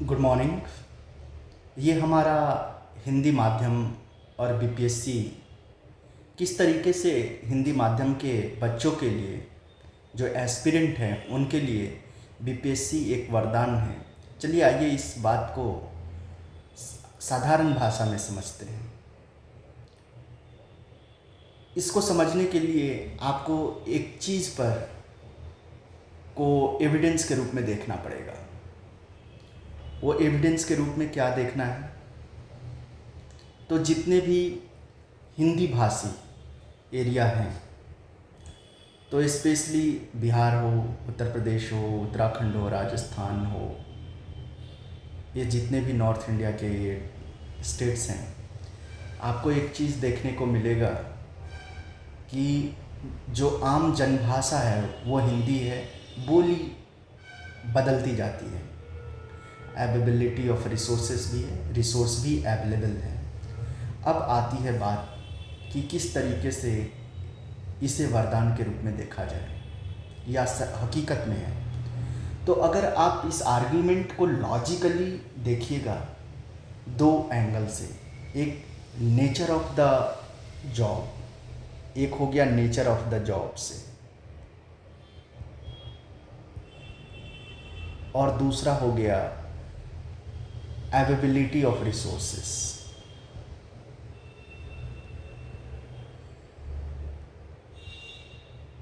Good morning. ये हमारा हिंदी माध्यम और बीपीएससी किस तरीके से हिंदी माध्यम के बच्चों के लिए जो एस्पिरेंट हैं उनके लिए बीपीएससी एक वरदान है। चलिए आइए इस बात को साधारण भाषा में समझते हैं। इसको समझने के लिए आपको एक चीज़ पर को एविडेंस के रूप में देखना पड़ेगा। वो एविडेंस के रूप में क्या देखना है? तो जितने भी हिंदी भाषी एरिया हैं, तो स्पेशली बिहार हो, उत्तर प्रदेश हो, उत्तराखंड हो, राजस्थान हो, ये जितने भी नॉर्थ इंडिया के स्टेट्स हैं, आपको एक चीज़ देखने को मिलेगा कि जो आम जनभाषा है वो हिंदी है, बोली बदलती जाती है। अवेलेबिलिटी ऑफ रिसोर्सेज भी है, रिसोर्स भी अवेलेबल है। अब आती है बात कि किस तरीके से इसे वरदान के रूप में देखा जाए या हकीकत में है। तो अगर आप इस आर्ग्यूमेंट को लॉजिकली देखिएगा दो एंगल से, एक नेचर ऑफ द जॉब, एक हो गया नेचर ऑफ द जॉब से, और दूसरा हो गया availability of resources.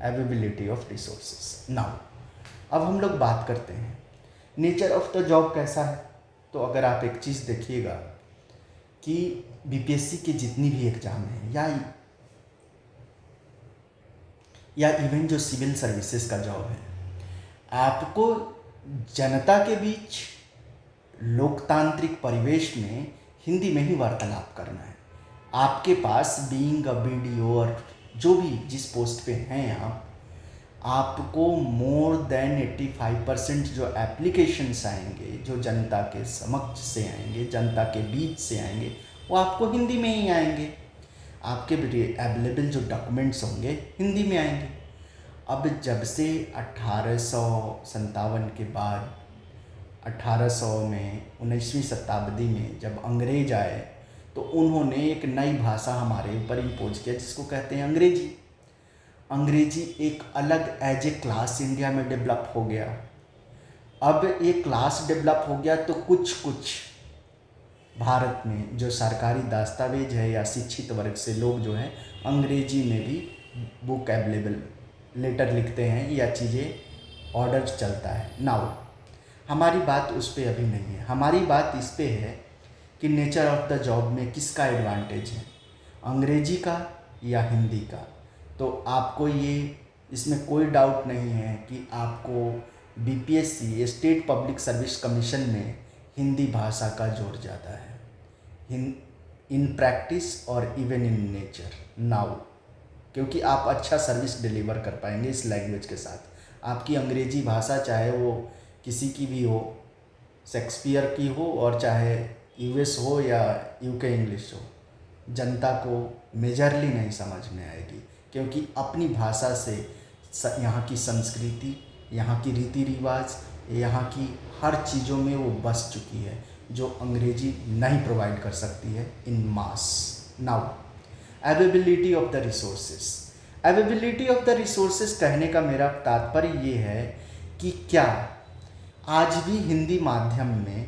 Availability of resources. Now अब हम लोग बात करते हैं नेचर ऑफ द जॉब कैसा है। तो अगर आप एक चीज़ देखिएगा कि बीपीएससी के जितनी भी एग्ज़ाम हैं या इवन जो सिविल सर्विसेज का जॉब है, आपको जनता के बीच लोकतांत्रिक परिवेश में हिंदी में ही वार्तालाप करना है। आपके पास बीइंग अ बीडीओ और जो भी जिस पोस्ट पे हैं आपको मोर देन 85% जो एप्लीकेशंस आएंगे, जो जनता के समक्ष से आएंगे, जनता के बीच से आएंगे, वो आपको हिंदी में ही आएंगे। आपके अवेलेबल जो डॉक्यूमेंट्स होंगे हिंदी में आएंगे। अब जब से 1857 के बाद 1800 में 19वीं शताब्दी में जब अंग्रेज आए, तो उन्होंने एक नई भाषा हमारे ऊपर इम्पोज किया जिसको कहते हैं अंग्रेजी। अंग्रेजी एक अलग एज ए क्लास इंडिया में डेवलप हो गया। अब ये क्लास डेवलप हो गया तो कुछ भारत में जो सरकारी दस्तावेज है या शिक्षित वर्ग से लोग जो हैं अंग्रेजी में भी बुक अवेलेबल लेटर लिखते हैं या चीज़ें ऑर्डर चलता है। नाउ हमारी बात उस पर अभी नहीं है। हमारी बात इस पे है कि नेचर ऑफ द जॉब में किसका एडवांटेज है, अंग्रेजी का या हिंदी का। तो आपको ये इसमें कोई डाउट नहीं है कि आपको BPSC state public service commission में हिंदी भाषा का जोर ज़्यादा है इन प्रैक्टिस और इवन इन नेचर। नाउ क्योंकि आप अच्छा सर्विस डिलीवर कर पाएंगे इस लैंग्वेज के साथ। आपकी अंग्रेजी भाषा चाहे वो किसी की भी हो, शेक्सपियर की हो और चाहे यूएस हो या यूके इंग्लिश हो, जनता को मेजरली नहीं समझ में आएगी, क्योंकि अपनी भाषा से यहाँ की संस्कृति, यहाँ की रीति रिवाज, यहाँ की हर चीज़ों में वो बस चुकी है जो अंग्रेजी नहीं प्रोवाइड कर सकती है in mass. Now availability of the resources. Availability of the resources कहने का मेरा तात्पर्य ये है कि क्या आज भी हिंदी माध्यम में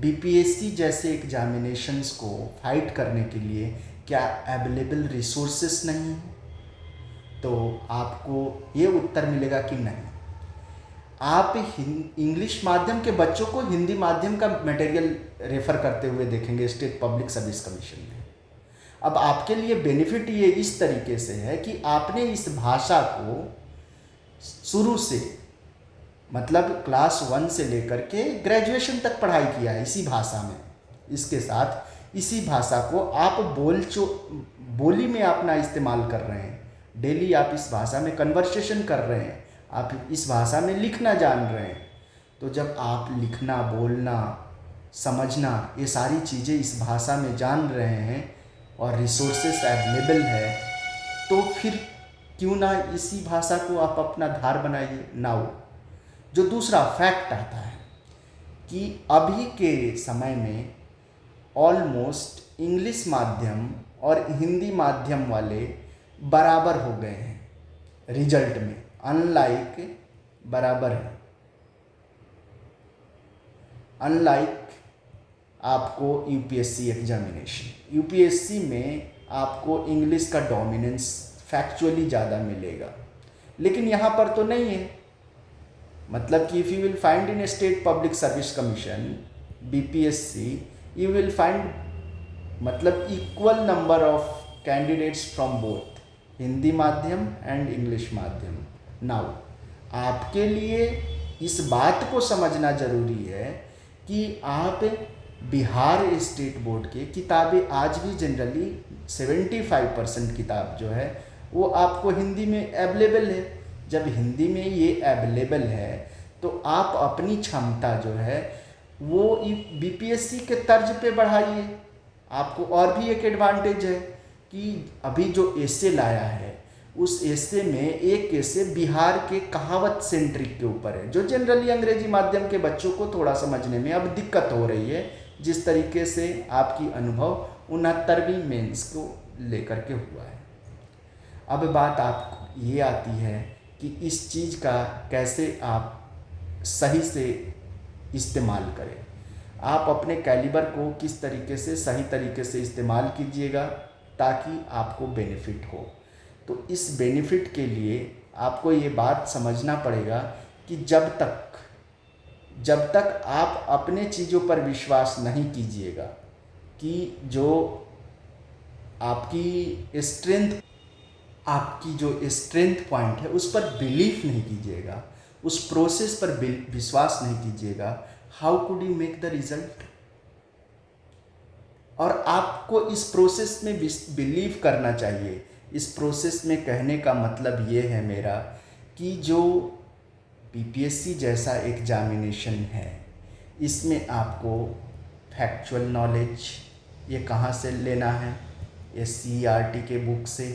बीपीएससी जैसे एग्जामिनेशंस को फाइट करने के लिए क्या अवेलेबल रिसोर्सेस नहीं है? तो आपको ये उत्तर मिलेगा कि नहीं। आप इंग्लिश माध्यम के बच्चों को हिंदी माध्यम का मटेरियल रेफर करते हुए देखेंगे स्टेट पब्लिक सर्विस कमीशन में। अब आपके लिए बेनिफिट ये इस तरीके से है कि आपने इस भाषा को शुरू से मतलब क्लास 1 से लेकर के ग्रेजुएशन तक पढ़ाई किया है इसी भाषा में। इसके साथ इसी भाषा को आप बोली में अपना इस्तेमाल कर रहे हैं। डेली आप इस भाषा में कन्वर्सेशन कर रहे हैं, आप इस भाषा में लिखना जान रहे हैं। तो जब आप लिखना, बोलना, समझना, ये सारी चीज़ें इस भाषा में जान रहे हैं और रिसोर्सेस अवेलेबल है, तो फिर क्यों ना इसी भाषा को आप अपना धार बनाइए। नाउ जो दूसरा फैक्ट आता है कि अभी के समय में ऑलमोस्ट इंग्लिश माध्यम और हिंदी माध्यम वाले बराबर हो गए हैं रिजल्ट में, अनलाइक बराबर है। अनलाइक आपको यूपीएससी एग्जामिनेशन, यूपीएससी में आपको इंग्लिश का डोमिनेंस फैक्चुअली ज़्यादा मिलेगा, लेकिन यहाँ पर तो नहीं है। मतलब कि if you will find in state public service commission BPSC, you will find मतलब equal number of candidates from both Hindi माध्यम एंड इंग्लिश माध्यम। नाउ आपके लिए इस बात को समझना ज़रूरी है कि आप बिहार स्टेट बोर्ड के किताबें आज भी जनरली 75% किताब जो है वो आपको हिंदी में अवेलेबल है। जब हिंदी में ये अवेलेबल है तो आप अपनी क्षमता जो है वो बीपीएससी के तर्ज पे बढ़ाइए। आपको और भी एक एडवांटेज है कि अभी जो एसे लाया है उस एसे में एक एसे बिहार के कहावत सेंट्रिक के ऊपर है, जो जनरली अंग्रेजी माध्यम के बच्चों को थोड़ा समझने में अब दिक्कत हो रही है, जिस तरीके से आपकी अनुभव 69वीं मेंस को लेकर के हुआ है। अब बात आप ये आती है कि इस चीज़ का कैसे आप सही से इस्तेमाल करें। आप अपने कैलिबर को किस तरीके से सही तरीके से इस्तेमाल कीजिएगा ताकि आपको बेनिफिट हो। तो इस बेनिफिट के लिए आपको ये बात समझना पड़ेगा कि जब तक आप अपने चीज़ों पर विश्वास नहीं कीजिएगा, कि जो आपकी स्ट्रेंथ पॉइंट है उस पर बिलीफ नहीं कीजिएगा, उस प्रोसेस पर विश्वास नहीं कीजिएगा, how could you make the result. और आपको इस प्रोसेस में बिलीव करना चाहिए। इस प्रोसेस में कहने का मतलब ये है मेरा कि जो बीपीएससी जैसा एग्जामिनेशन है इसमें आपको फैक्चुअल नॉलेज ये कहाँ से लेना है, एससीईआरटी के बुक से।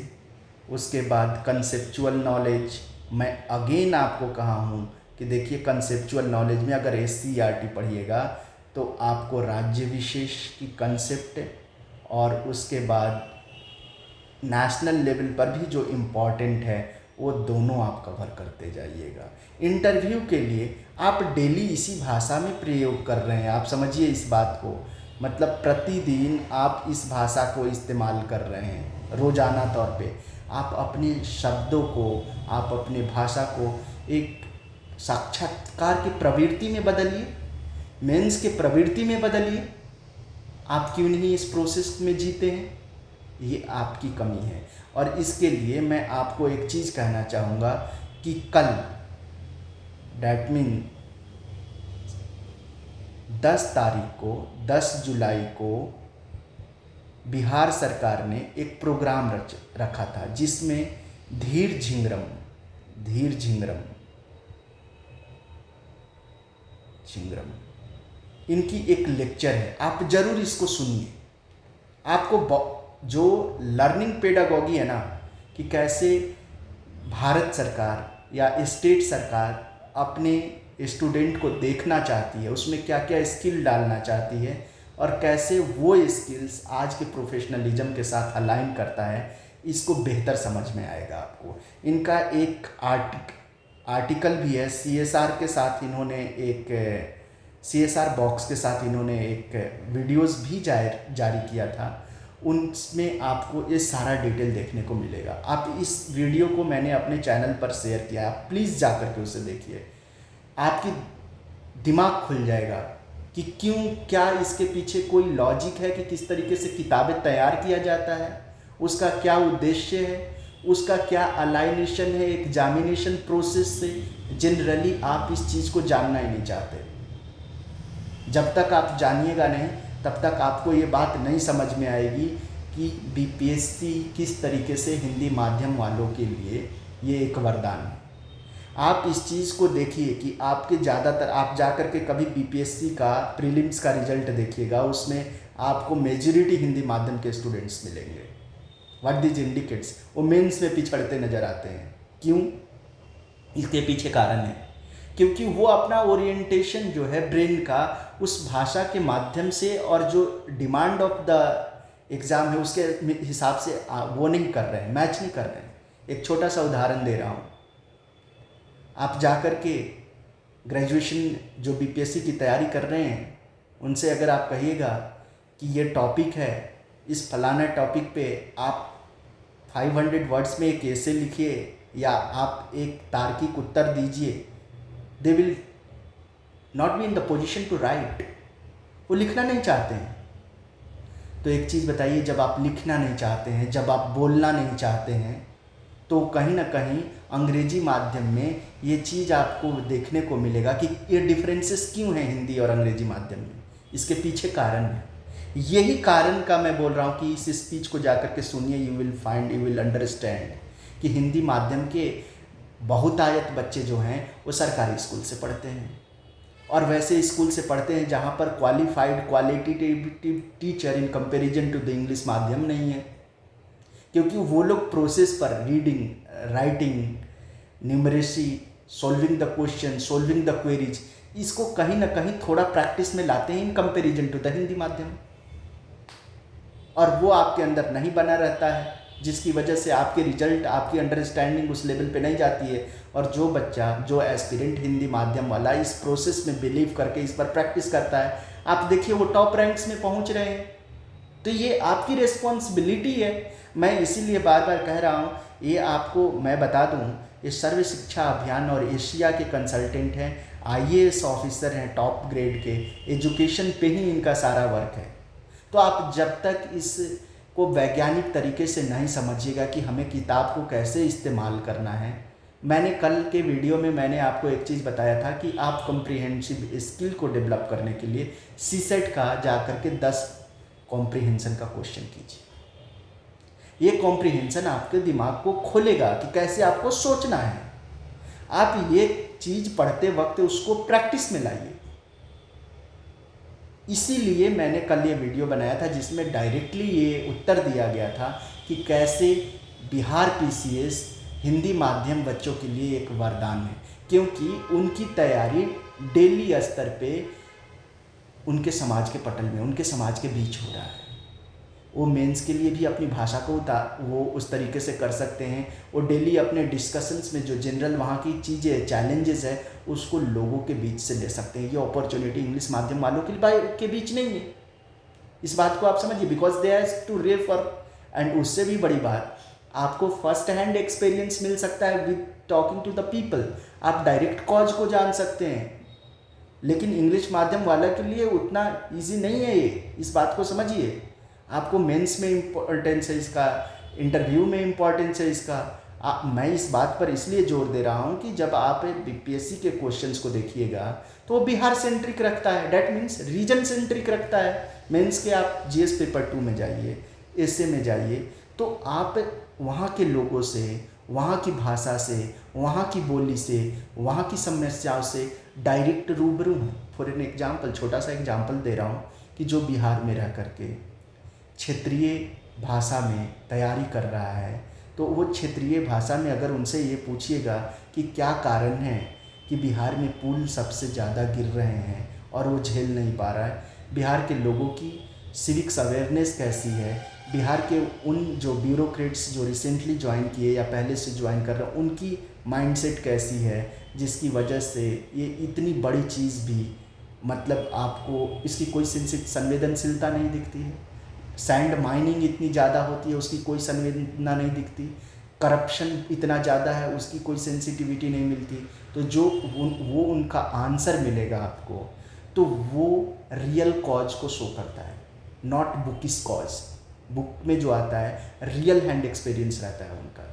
उसके बाद कंसेप्चुअल नॉलेज, मैं अगेन आपको कहा हूँ कि देखिए कंसेप्चुअल नॉलेज में अगर एससीईआरटी पढ़िएगा तो आपको राज्य विशेष की कंसेप्ट और उसके बाद नेशनल लेवल पर भी जो इम्पॉर्टेंट है वो दोनों आप कवर करते जाइएगा। इंटरव्यू के लिए आप डेली इसी भाषा में प्रयोग कर रहे हैं, आप समझिए इस बात को। मतलब प्रतिदिन आप इस भाषा को इस्तेमाल कर रहे हैं रोज़ाना तौर पे। आप अपने शब्दों को, आप अपने भाषा को एक साक्षात्कार की प्रवृत्ति में बदलिए, मेंस के प्रवृत्ति में बदलिए। आप क्यों नहीं इस प्रोसेस में जीते हैं? ये आपकी कमी है। और इसके लिए मैं आपको एक चीज़ कहना चाहूँगा कि कल डैट मीन 10 जुलाई को बिहार सरकार ने एक प्रोग्राम रखा था जिसमें धीर झिंगरम इनकी एक लेक्चर है, आप ज़रूर इसको सुनिए। आपको जो लर्निंग पेडागॉगी है ना, कि कैसे भारत सरकार या स्टेट सरकार अपने स्टूडेंट को देखना चाहती है, उसमें क्या क्या स्किल डालना चाहती है और कैसे वो स्किल्स आज के प्रोफेशनलिज्म के साथ अलाइन करता है, इसको बेहतर समझ में आएगा आपको। इनका एक आर्टिकल भी है, सीएसआर के साथ इन्होंने एक सीएसआर बॉक्स के साथ इन्होंने एक वीडियोस भी जारी किया था, उनमें आपको ये सारा डिटेल देखने को मिलेगा। आप इस वीडियो को मैंने अपने चैनल पर शेयर किया, आप प्लीज़ जा कर के उसे देखिए, आपकी दिमाग खुल जाएगा कि क्यों, क्या इसके पीछे कोई लॉजिक है कि किस तरीके से किताबें तैयार किया जाता है, उसका क्या उद्देश्य है, उसका क्या अलाइनेशन है एग्जामिनेशन प्रोसेस से। जनरली आप इस चीज़ को जानना ही नहीं चाहते। जब तक आप जानिएगा नहीं तब तक आपको ये बात नहीं समझ में आएगी कि बीपीएससी किस तरीके से हिंदी माध्यम वालों के लिए ये एक वरदान है। आप इस चीज़ को देखिए कि आपके ज़्यादातर, आप जाकर के कभी बीपीएससी का प्रीलिम्स का रिजल्ट देखिएगा, उसमें आपको मेजॉरिटी हिंदी माध्यम के स्टूडेंट्स मिलेंगे। व्हाट दिस इंडिकेट्स, वो मेंस में पिछड़ते नज़र आते हैं। क्यों? इसके पीछे कारण है क्योंकि वो अपना ओरिएंटेशन जो है ब्रेन का उस भाषा के माध्यम से और जो डिमांड ऑफ द एग्ज़ाम है उसके हिसाब से वो नहीं कर रहे हैं, मैच नहीं कर रहे हैं। एक छोटा सा उदाहरण दे रहा हूँ। आप जा कर के ग्रेजुएशन जो बीपीएससी की तैयारी कर रहे हैं उनसे अगर आप कहिएगा कि ये टॉपिक है, इस फलाना टॉपिक पे आप 500 वर्ड्स में एक ऐसे लिखिए या आप एक तार्किक उत्तर दीजिए, they will not be in the position to write. वो लिखना नहीं चाहते हैं। तो एक चीज़ बताइए, जब आप लिखना नहीं चाहते हैं, जब आप बोलना नहीं चाहते हैं, तो कहीं ना कहीं अंग्रेजी माध्यम में ये चीज़ आपको देखने को मिलेगा कि ये डिफरेंसेस क्यों हैं हिंदी और अंग्रेजी माध्यम में। इसके पीछे कारण है। यही कारण का मैं बोल रहा हूँ कि इस स्पीच को जाकर के सुनिए, यू विल अंडरस्टैंड कि हिंदी माध्यम के बहुतायत बच्चे जो हैं वो सरकारी स्कूल से पढ़ते हैं और वैसे स्कूल से पढ़ते हैं जहाँ पर qualified qualitative teacher in comparison to the English माध्यम नहीं है। क्योंकि वो लोग प्रोसेस पर reading, writing, numeracy, solving the question, solving the queries, इसको कहीं ना कहीं थोड़ा प्रैक्टिस में लाते हैं in comparison to the Hindi माध्यम, और वो आपके अंदर नहीं बना रहता है, जिसकी वजह से आपके रिजल्ट, आपकी अंडरस्टैंडिंग उस लेवल पे नहीं जाती है। और जो बच्चा, जो एस्पिरेंट हिंदी माध्यम वाला इस प्रोसेस में बिलीव करके इस पर प्रैक्टिस करता है, आप देखिए वो टॉप रैंक्स में पहुंच रहे हैं। तो ये आपकी रिस्पॉन्सिबिलिटी है। मैं इसीलिए बार बार कह रहा हूँ, ये आपको मैं बता दूँ, ये सर्व शिक्षा अभियान और एशिया के कंसल्टेंट हैं, आईएएस ऑफिसर हैं टॉप ग्रेड के, एजुकेशन पे ही इनका सारा वर्क है। तो आप जब तक इसको वैज्ञानिक तरीके से नहीं समझिएगा कि हमें किताब को कैसे इस्तेमाल करना है। मैंने कल के वीडियो में मैंने आपको एक चीज़ बताया था कि आप कॉम्प्रिहेंसिव स्किल को डेवलप करने के लिए सीसेट का जाकर के 10 कॉम्प्रिहेंशन का क्वेश्चन कीजिए। ये कॉम्प्रिहेंशन आपके दिमाग को खोलेगा कि कैसे आपको सोचना है। आप ये चीज़ पढ़ते वक्त उसको प्रैक्टिस में लाइए। इसीलिए मैंने कल ये वीडियो बनाया था जिसमें डायरेक्टली ये उत्तर दिया गया था कि कैसे बिहार पीसीएस हिंदी माध्यम बच्चों के लिए एक वरदान है, क्योंकि उनकी तैयारी डेली स्तर पे उनके समाज के पटल में, उनके समाज के बीच हो रहा है। वो मेंस के लिए भी अपनी भाषा को वो उस तरीके से कर सकते हैं। वो डेली अपने डिस्कशंस में जो जनरल वहाँ की चीज़ें, चैलेंजेस है, उसको लोगों के बीच से ले सकते हैं। ये अपॉर्चुनिटी इंग्लिश माध्यम वालों के बीच नहीं है। इस बात को आप समझिए, because they has to refer. And उससे भी बड़ी बात, आपको फर्स्ट हैंड एक्सपीरियंस मिल सकता है with talking to the people. आप डायरेक्ट कॉज को जान सकते हैं, लेकिन इंग्लिश माध्यम वाला के लिए उतना ईजी नहीं है ये। इस बात को समझिए। आपको मेंस में इम्पोर्टेंस है इसका, इंटरव्यू में इम्पोर्टेंस है इसका। मैं इस बात पर इसलिए जोर दे रहा हूँ कि जब आप बीपीएससी के क्वेश्चंस को देखिएगा तो वो बिहार सेंट्रिक रखता है, डैट मीन्स रीजन सेंट्रिक रखता है। मेंस के आप जीएस पेपर 2 में जाइए, एसए में जाइए, तो आप वहाँ के लोगों से, वहाँ की भाषा से, वहाँ की बोली से, वहाँ की समस्याओं से डायरेक्ट रूबरू हैं। फॉर एन एग्जाम्पल, छोटा सा एग्जाम्पल दे रहा हूँ कि जो बिहार में रह करके क्षेत्रीय भाषा में तैयारी कर रहा है, तो वो क्षेत्रीय भाषा में अगर उनसे ये पूछिएगा कि क्या कारण है कि बिहार में पुल सबसे ज़्यादा गिर रहे हैं और वो झेल नहीं पा रहा है, बिहार के लोगों की सिविक्स अवेयरनेस कैसी है, बिहार के उन जो ब्यूरोक्रेट्स जो रिसेंटली ज्वाइन किए या पहले से ज्वाइन कर रहे हैं उनकी माइंडसेट कैसी है, जिसकी वजह से ये इतनी बड़ी चीज़ भी मतलब आपको इसकी कोई संवेदनशीलता नहीं दिखती है। सैंड माइनिंग इतनी ज़्यादा होती है, उसकी कोई संवेदना नहीं दिखती। करप्शन इतना ज़्यादा है, उसकी कोई सेंसिटिविटी नहीं मिलती। तो जो वो उनका आंसर मिलेगा आपको, तो वो रियल कॉज को शो करता है, नॉट बुकिश कॉज। बुक में जो आता है रियल हैंड एक्सपीरियंस रहता है उनका।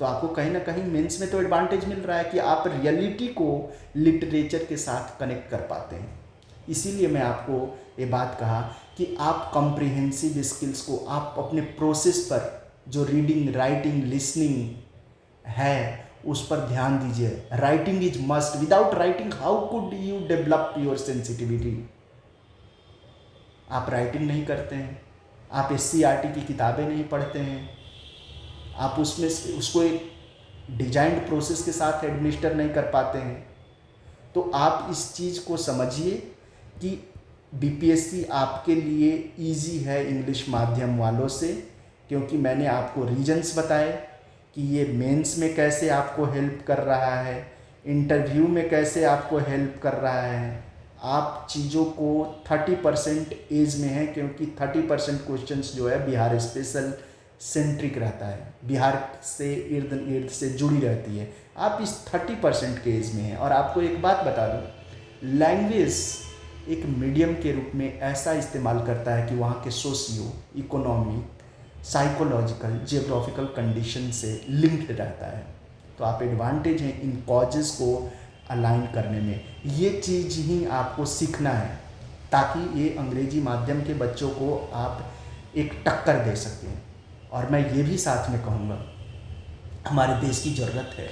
तो आपको कहीं ना कहीं मेंस में तो एडवांटेज मिल रहा है कि आप रियलिटी को लिटरेचर के साथ कनेक्ट कर पाते हैं। इसीलिए मैं आपको ये बात कहा कि आप कॉम्प्रिहेंसिव स्किल्स को आप अपने प्रोसेस पर, जो रीडिंग, राइटिंग, लिसनिंग है, उस पर ध्यान दीजिए। Writing is must. Without writing how could you develop your sensitivity. आप राइटिंग नहीं करते हैं, आप एससीईआरटी की किताबें नहीं पढ़ते हैं, आप उसमें उसको एक डिजाइंड प्रोसेस के साथ एडमिनिस्टर नहीं कर पाते हैं, तो आप इस चीज़ को समझिए कि बीपीएससी आपके लिए इजी है इंग्लिश माध्यम वालों से, क्योंकि मैंने आपको रीजंस बताए कि ये मेंस में कैसे आपको हेल्प कर रहा है, इंटरव्यू में कैसे आपको हेल्प कर रहा है। आप चीज़ों को 30% एज में है, क्योंकि 30% क्वेश्चंस जो है बिहार स्पेशल सेंट्रिक रहता है, बिहार से इर्द गिर्द से जुड़ी रहती है। आप इस 30% के एज में हैं। और आपको एक बात बता दूं, लैंग्वेज एक मीडियम के रूप में ऐसा इस्तेमाल करता है कि वहाँ के socio economic, psychological, geographical condition से लिंक्ड रहता है। तो आप एडवांटेज हैं इन कॉजेज़ को अलाइन करने में। ये चीज़ ही आपको सीखना है, ताकि ये अंग्रेजी माध्यम के बच्चों को आप एक टक्कर दे सकें। और मैं ये भी साथ में कहूँगा, हमारे देश की ज़रूरत है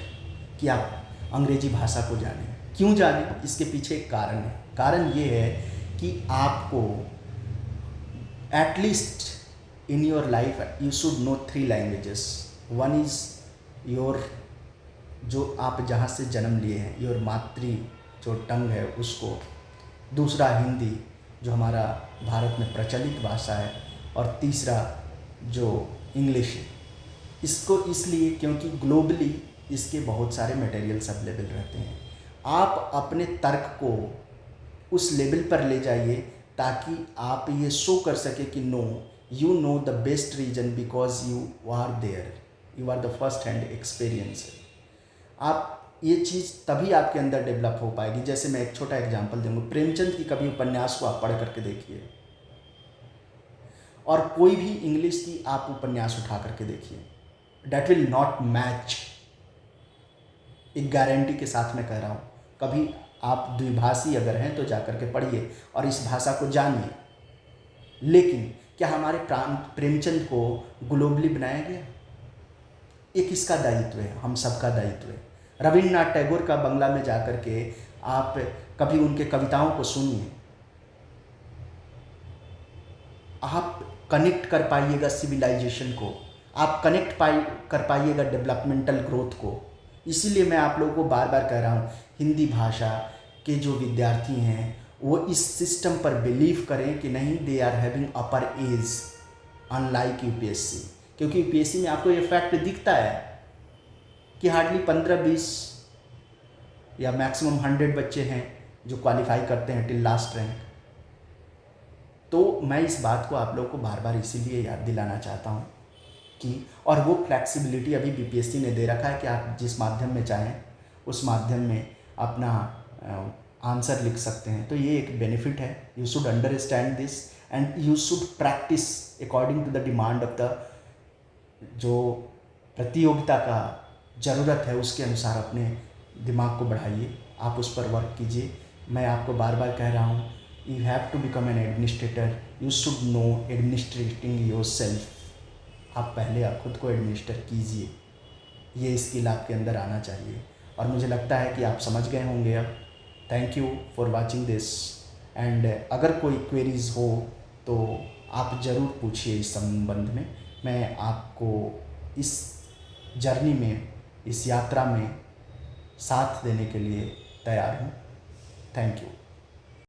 कि आप अंग्रेजी भाषा को जानें। क्यों जानें? इसके पीछे एक कारण है। कारण ये है कि आपको at least in your life you should no 3 languages. One is your, जो आप जहाँ से जन्म लिए हैं, योर मातृ जो टंग है उसको। दूसरा हिंदी, जो हमारा भारत में प्रचलित भाषा है। और तीसरा जो इंग्लिश है। इसको इसलिए क्योंकि ग्लोबली इसके बहुत सारे मटेरियल्स अवेलेबल रहते हैं। आप अपने तर्क को उस लेवल पर ले जाइए ताकि आप ये शो कर सके कि no, you know the best reason because you are there, you are the first hand experience. आप ये चीज़ तभी आपके अंदर डेवलप हो पाएगी। जैसे मैं एक छोटा एग्जांपल दूंगा, प्रेमचंद की कभी उपन्यास को आप पढ़ करके देखिए, और कोई भी इंग्लिश की आप उपन्यास उठा करके देखिए, डैट विल नॉट मैच। एक गारंटी के साथ मैं कह रहा हूँ। कभी आप द्विभाषी अगर हैं तो जाकर के पढ़िए और इस भाषा को जानिए। लेकिन क्या हमारे प्रेमचंद को ग्लोबली बनाया गया? ये किसका दायित्व है? हम सबका दायित्व है। रविन्द्रनाथ टैगोर का बंगला में जाकर के आप कभी उनके कविताओं को सुनिए, आप कनेक्ट कर पाइएगा सिविलाइजेशन को, आप कनेक्ट कर पाइएगा डेवलपमेंटल ग्रोथ को। इसीलिए मैं आप लोगों को बार बार कह रहा हूँ, हिंदी भाषा के जो विद्यार्थी हैं वो इस सिस्टम पर बिलीव करें कि नहीं, they are having upper age unlike UPSC. क्योंकि यूपीएससी में आपको ये फैक्ट दिखता है कि हार्डली 15-20 या मैक्सिमम 100 बच्चे हैं जो क्वालिफाई करते हैं टिल लास्ट रैंक। तो मैं इस बात को आप लोगों को बार बार इसीलिए याद दिलाना चाहता हूँ कि, और वो फ्लैक्सिबिलिटी अभी बीपीएससी ने दे रखा है कि आप जिस माध्यम में चाहें उस माध्यम में अपना आंसर लिख सकते हैं। तो ये एक बेनिफिट है। You should understand this and you should practice according to the demand of the, जो प्रतियोगिता का ज़रूरत है उसके अनुसार अपने दिमाग को बढ़ाइए, आप उस पर वर्क कीजिए। मैं आपको बार बार कह रहा हूँ, you have to become an administrator, you should know administrating yourself. आप पहले आप खुद को एडमिनिस्टर कीजिए, ये स्किल आपके अंदर आना चाहिए। और मुझे लगता है कि आप समझ गए होंगे अब। Thank you for watching this and अगर कोई क्वेरीज़ हो तो आप ज़रूर पूछिए इस संबंध में। मैं आपको इस जर्नी में, इस यात्रा में साथ देने के लिए तैयार हूँ। Thank you.